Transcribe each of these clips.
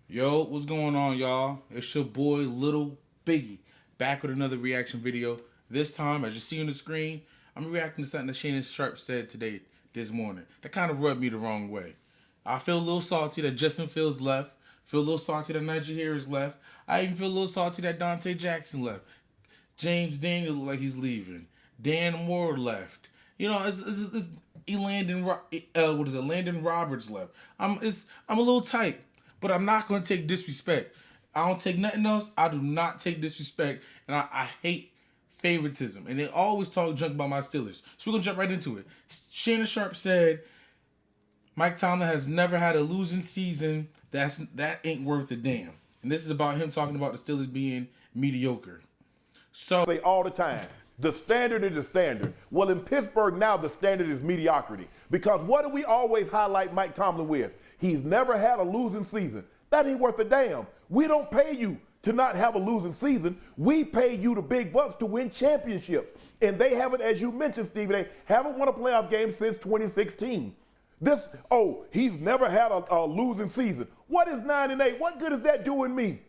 Yo, what's going on, y'all? It's your boy Little Biggie back with another reaction video. This time, as you see on the screen, I'm reacting to something that Shannon Sharp said today, this morning. That kind of rubbed me the wrong way. I feel a little salty that Justin Fields left. Feel a little salty that Najee Harris left. I even feel a little salty that Dante Jackson left. James Daniel look like he's leaving. Dan Moore left. You know, it's what is it? Landon Roberts left. I'm a little tight, but I'm not going to take disrespect. I don't take nothing else. I do not take disrespect, and I hate favoritism. And they always talk junk about my Steelers. So we're gonna jump right into it. Shannon Sharp said Mike Tomlin has never had a losing season. That ain't worth a damn. And this is about him talking about the Steelers being mediocre. So Say all the time, the standard is the standard. Well, in Pittsburgh now, the standard is mediocrity. Because what do we always highlight Mike Tomlin with? He's never had a losing season. That ain't worth a damn. We don't pay you to not have a losing season. We pay you the big bucks to win championships. And they haven't, as you mentioned, Stevie, they haven't won a playoff game since 2016. He's never had a losing season. What is 9-8? What good is that doing me?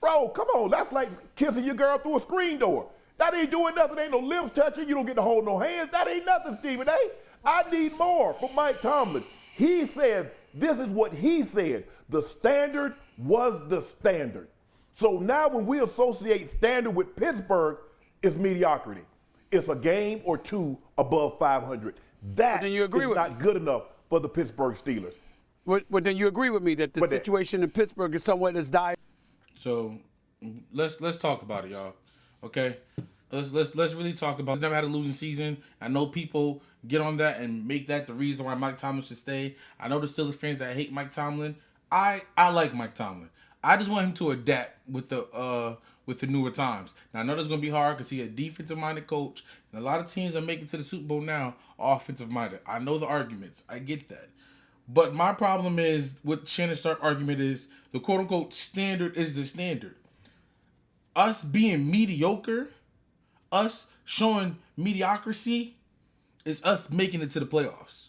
Bro, come on. That's like kissing your girl through a screen door. That ain't doing nothing. Ain't no lips touching. You don't get to hold no hands. That ain't nothing, Stephen A. I need more from Mike Tomlin. He said, this is what he said. The standard was the standard. So now when we associate standard with Pittsburgh, it's mediocrity. It's a game or two above 500. That then you agree is with not good enough for the Pittsburgh Steelers. Well, then you agree with me that the situation in Pittsburgh is somewhat as dire. So let's talk about it, y'all. Okay, let's really talk about. He's never had a losing season. I know people get on that and make that the reason why Mike Tomlin should stay. I know there's still the fans that hate Mike Tomlin. I like Mike Tomlin. I just want him to adapt with the newer times. Now I know that's gonna be hard because he's a defensive minded coach, and a lot of teams that make it to the Super Bowl now are offensive minded. I know the arguments. I get that. But my problem is with Shannon Sharp argument is the quote unquote standard is the standard. Us being mediocre, us showing mediocrity, is us making it to the playoffs.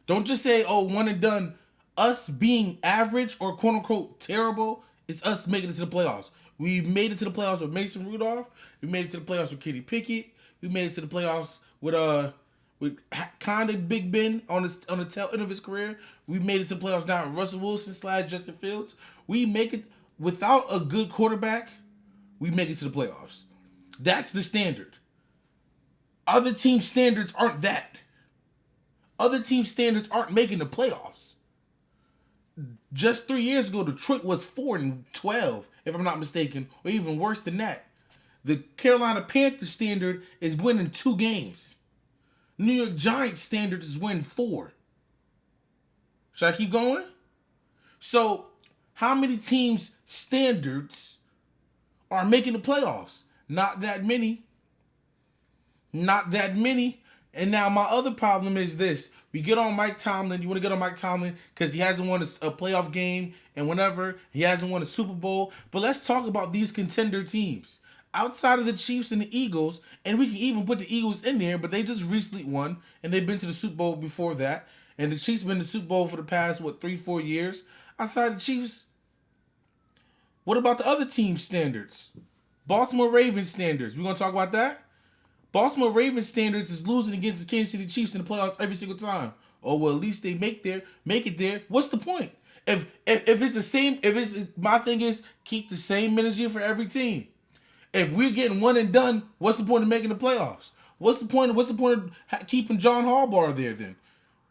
Don't just say, oh, one and done. Us being average or quote unquote terrible is us making it to the playoffs. We made it to the playoffs with Mason Rudolph. We made it to the playoffs with Kenny Pickett. We made it to the playoffs with kind of Big Ben on the tail end of his career. We made it to playoffs now with Russell Wilson / Justin Fields. We make it without a good quarterback. We make it to the playoffs. That's the standard. Other team standards aren't that. Other team standards aren't making the playoffs. Just 3 years ago, Detroit was 4-12, if I'm not mistaken, or even worse than that. The Carolina Panthers standard is winning 2 games. New York Giants standard is winning 4. Should I keep going? So, how many teams' standards are making the playoffs? Not that many. Not that many. And now my other problem is this. We get on Mike Tomlin. You want to get on Mike Tomlin because he hasn't won a playoff game and whenever. He hasn't won a Super Bowl. But let's talk about these contender teams. Outside of the Chiefs and the Eagles, and we can even put the Eagles in there, but they just recently won, and they've been to the Super Bowl before that. And the Chiefs been to the Super Bowl for the past, 3-4 years. Outside the Chiefs, what about the other team standards? Baltimore Ravens standards. We going to talk about that? Baltimore Ravens standards is losing against the Kansas City Chiefs in the playoffs every single time. Oh, well, at least they make it there. What's the point? If it's the same, my thing is keep the same energy for every team. If we're getting one and done, what's the point of making the playoffs? What's the point of keeping John Harbaugh there then?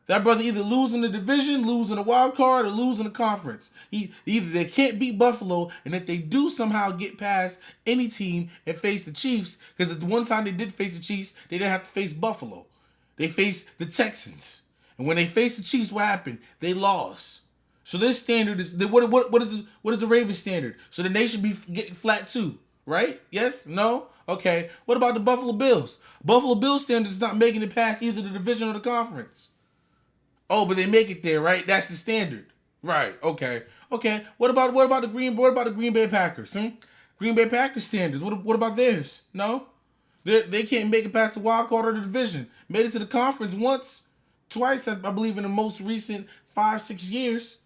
That brother either losing the division, losing the wild card, or losing the conference. Either they can't beat Buffalo, and if they do somehow get past any team and face the Chiefs, because the one time they did face the Chiefs, they didn't have to face Buffalo. They faced the Texans. And when they faced the Chiefs, what happened? They lost. So this standard is, what is the Ravens standard? So then they should be getting flat too. Right? Yes? No? Okay. What about the Buffalo Bills? Buffalo Bills standard is not making it past either the division or the conference. Oh, but they make it there, right? That's the standard. Right. Okay. Okay. What about the Green Bay Packers? Green Bay Packers standards. What about theirs? No? They can't make it past the wild card or the division. Made it to the conference once, twice, I believe, in the most recent 5-6 years.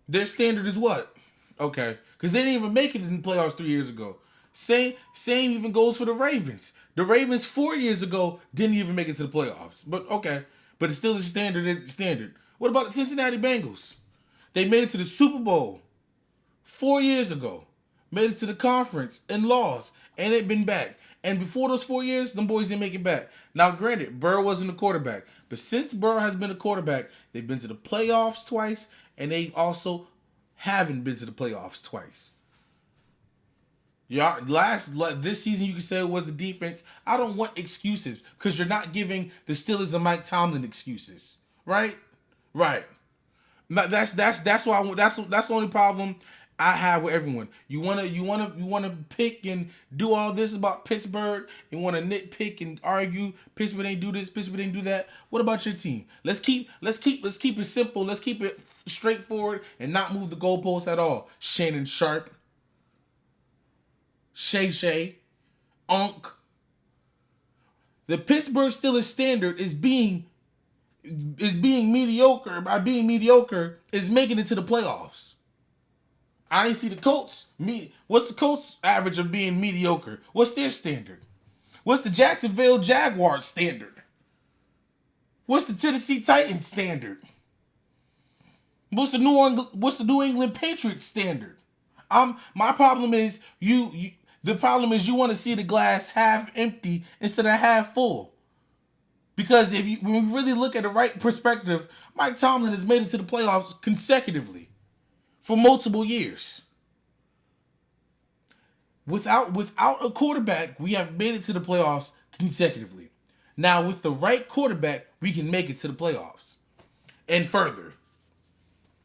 Their standard is what? Okay, because they didn't even make it in the playoffs 3 years ago. Same even goes for the Ravens. The Ravens 4 years ago didn't even make it to the playoffs. But okay, but it's still a standard. What about the Cincinnati Bengals? They made it to the Super Bowl 4 years ago. Made it to the conference and lost, and they've been back. And before those 4 years, them boys didn't make it back. Now, granted, Burrow wasn't a quarterback, but since Burrow has been a quarterback, they've been to the playoffs twice, and they also haven't been to the playoffs twice. Yeah, this season you can say it was the defense. I don't want excuses because you're not giving the Steelers and Mike Tomlin excuses, right? Right. That's the only problem I have with everyone. You wanna pick and do all this about Pittsburgh and want to nitpick and argue Pittsburgh ain't do this, Pittsburgh ain't do that. What about your team? Let's keep it simple. Let's keep it straightforward and not move the goalposts at all. Shannon Sharp, Shay, Unk. The Pittsburgh Steelers standard is being mediocre. By being mediocre, is making it to the playoffs. I ain't see the Colts. What's the Colts' average of being mediocre? What's their standard? What's the Jacksonville Jaguars standard? What's the Tennessee Titans standard? What's the New England Patriots standard? My problem is the problem is you want to see the glass half empty instead of half full. Because when we really look at the right perspective, Mike Tomlin has made it to the playoffs consecutively for multiple years. Without a quarterback, we have made it to the playoffs consecutively. Now, with the right quarterback, we can make it to the playoffs and further.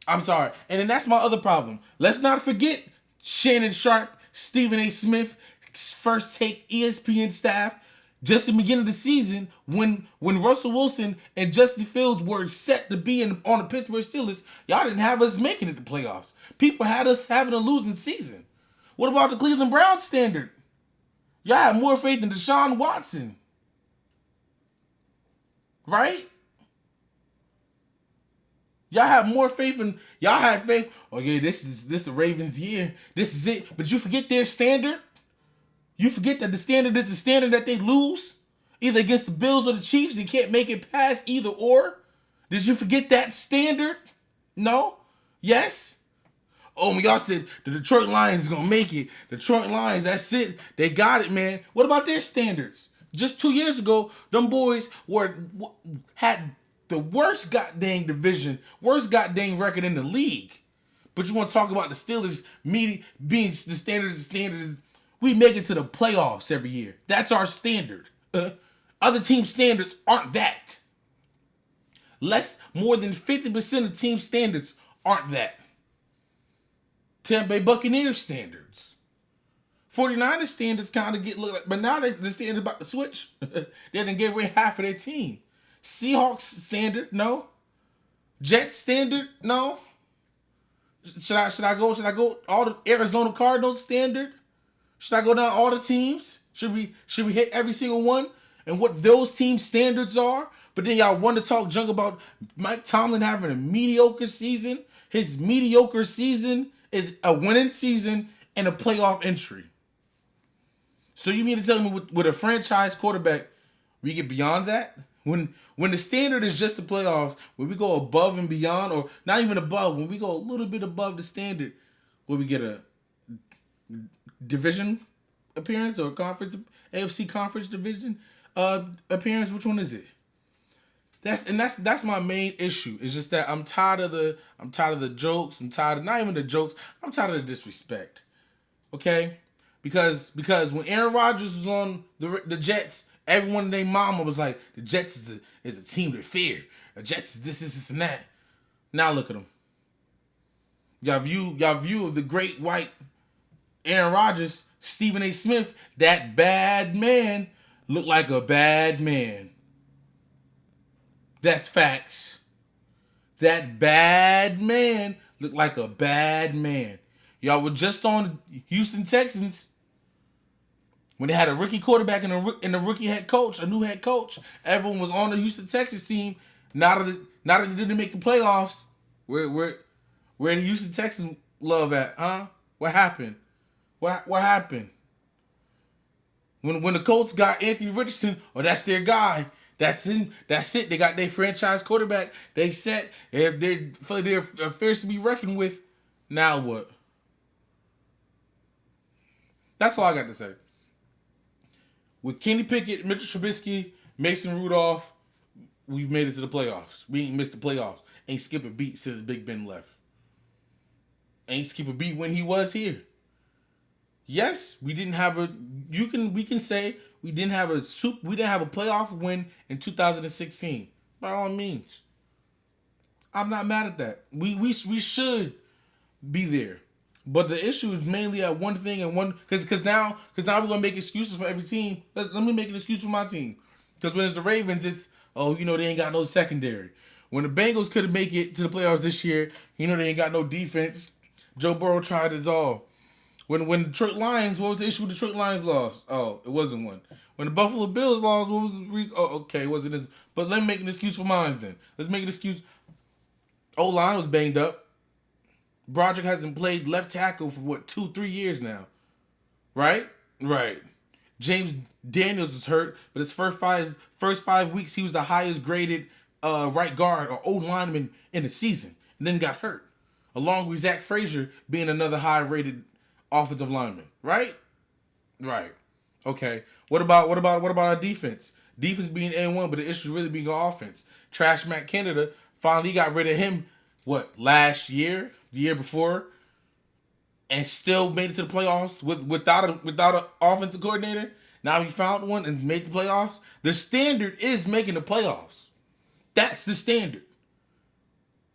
I'm sorry. And then that's my other problem. Let's not forget Shannon Sharp, Stephen A. Smith, First Take ESPN staff. Just in the beginning of the season, when Russell Wilson and Justin Fields were set to be on the Pittsburgh Steelers, y'all didn't have us making it to playoffs. People had us having a losing season. What about the Cleveland Browns standard? Y'all had more faith in Deshaun Watson. Right? Y'all had faith. Oh yeah, this the Ravens' year. This is it. But you forget their standard? You forget that the standard is the standard that they lose either against the Bills or the Chiefs and can't make it past either or? Did you forget that standard? No? Yes? Oh, when y'all said the Detroit Lions is going to make it. Detroit Lions, that's it. They got it, man. What about their standards? Just 2 years ago, them boys had the worst goddamn division, worst goddamn record in the league. But you want to talk about the Steelers being the standards. We make it to the playoffs every year. That's our standard. Other team standards aren't that. More than 50% of team standards aren't that. Tampa Bay Buccaneers standards. 49ers standards kind of look like, but now the standards about to switch. They didn't give away half of their team. Seahawks standard, no. Jets standard, no. Should I go all the Arizona Cardinals standard? Should I go down all the teams? Should we hit every single one and what those team standards are? But then y'all want to talk junk about Mike Tomlin having a mediocre season. His mediocre season is a winning season and a playoff entry. So you mean to tell me with a franchise quarterback, we get beyond that? When the standard is just the playoffs, when we go above and beyond, or not even above, when we go a little bit above the standard, will we get a division appearance or AFC conference division appearance? Which one is it? That's my main issue. It's just that I'm tired of the jokes. I'm tired of not even the jokes. I'm tired of the disrespect. Okay, because when Aaron Rodgers was on the Jets, everyone and their mama was like, the Jets is a team to fear. The Jets is this and that. Now look at them. Y'all view of the great white Aaron Rodgers, Stephen A. Smith, that bad man, looked like a bad man. That's facts. That bad man looked like a bad man. Y'all were just on Houston Texans when they had a rookie quarterback and a rookie head coach, a new head coach. Everyone was on the Houston Texans team. Now that they didn't make the playoffs, we're Where the Houston Texans love at, huh? What happened? What happened? When the Colts got Anthony Richardson, oh, that's their guy. That's him. That's it. They got their franchise quarterback. They set. They're fierce to be reckoned with. Now what? That's all I got to say. With Kenny Pickett, Mitchell Trubisky, Mason Rudolph, we've made it to the playoffs. We ain't missed the playoffs. Ain't skip a beat since Big Ben left. Ain't skip a beat when he was here. Yes, we didn't have a. We can say we didn't have a playoff win in 2016. By all means, I'm not mad at that. We should be there, but the issue is mainly at one thing and one because now we're gonna make excuses for every team. Let me make an excuse for my team because when it's the Ravens, it's they ain't got no secondary. When the Bengals couldn't make it to the playoffs this year, they ain't got no defense. Joe Burrow tried his all. When Detroit Lions, what was the issue with Detroit Lions lost? Oh, it wasn't one. When the Buffalo Bills lost, what was the reason? Oh, okay, it wasn't this. But let me make an excuse for mine then. Let's make an excuse. O-line was banged up. Broderick hasn't played left tackle for 2-3 years now. Right? Right. James Daniels was hurt, but his first five weeks he was the highest graded right guard or O-lineman in the season, and then got hurt, along with Zach Frazier being another high rated offensive lineman. Right? Right. Okay. What about our defense? Defense being A1, but the issue really being our offense. Trash Matt Canada finally got rid of him. Last year, the year before, and still made it to the playoffs without an offensive coordinator. Now he found one and made the playoffs. The standard is making the playoffs. That's the standard.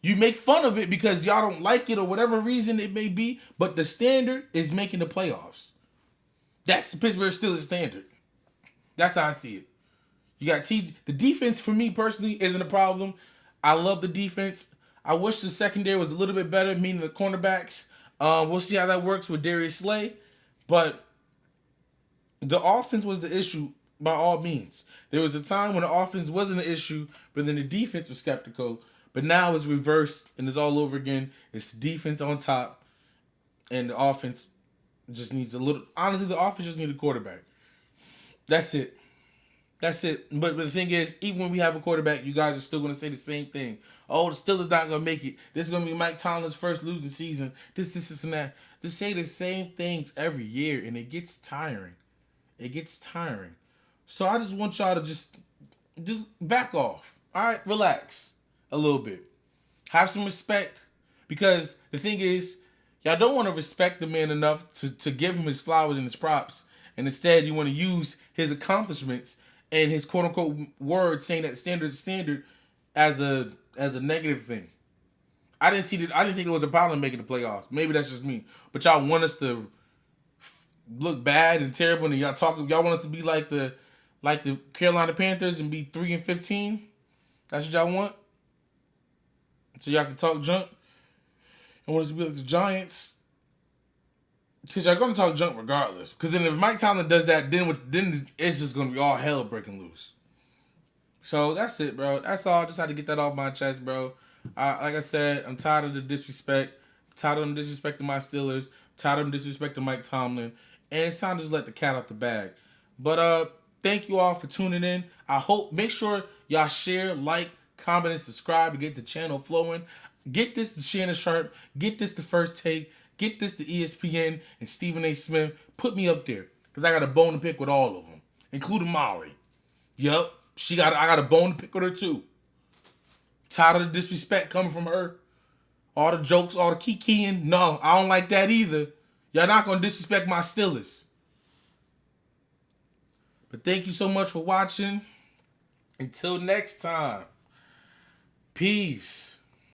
You make fun of it because y'all don't like it or whatever reason it may be, but the standard is making the playoffs. That's the Pittsburgh Steelers standard. That's how I see it. You got the defense for me personally isn't a problem. I love the defense. I wish the secondary was a little bit better, meaning the cornerbacks. We'll see how that works with Darius Slay. But the offense was the issue by all means. There was a time when the offense wasn't an issue, but then the defense was skeptical. But now it's reversed and it's all over again. It's the defense on top, and the offense just needs a little. Honestly, the offense just needs a quarterback. That's it. That's it. But the thing is, even when we have a quarterback, you guys are still going to say the same thing. Oh, the Steelers not going to make it. This is going to be Mike Tomlin's first losing season. This, and that. They say the same things every year, and it gets tiring. It gets tiring. So I just want y'all to just back off. All right? Relax a little bit. Have some respect. Because the thing is, y'all don't want to respect the man enough to give him his flowers and his props. And instead, you want to use his accomplishments and his quote-unquote word saying that the standard is standard as a negative thing. I didn't think it was a problem making the playoffs. Maybe that's just me. But y'all want us to look bad and terrible, and y'all want us to be like the Carolina Panthers and be 3-15. That's what y'all want. So y'all can talk junk. And want us to be like the Giants. Because y'all gonna talk junk regardless. Because then if Mike Tomlin does that, then it's just gonna be all hell breaking loose. So that's it, bro. That's all. Just had to get that off my chest, bro. Like I said, I'm tired of the disrespect. I'm tired of them disrespecting my Steelers. I'm tired of them disrespecting Mike Tomlin. And it's time to just let the cat out the bag. But thank you all for tuning in. Make sure y'all share, like, comment, and subscribe to get the channel flowing. Get this to Shannon Sharp. Get this to First Take. Get this to ESPN and Stephen A. Smith. Put me up there. Because I got a bone to pick with all of them. Including Molly. Yup. I got a bone to pick with her too. Tired of the disrespect coming from her. All the jokes, all the kikiing. No, I don't like that either. Y'all not going to disrespect my Steelers. But thank you so much for watching. Until next time. Peace.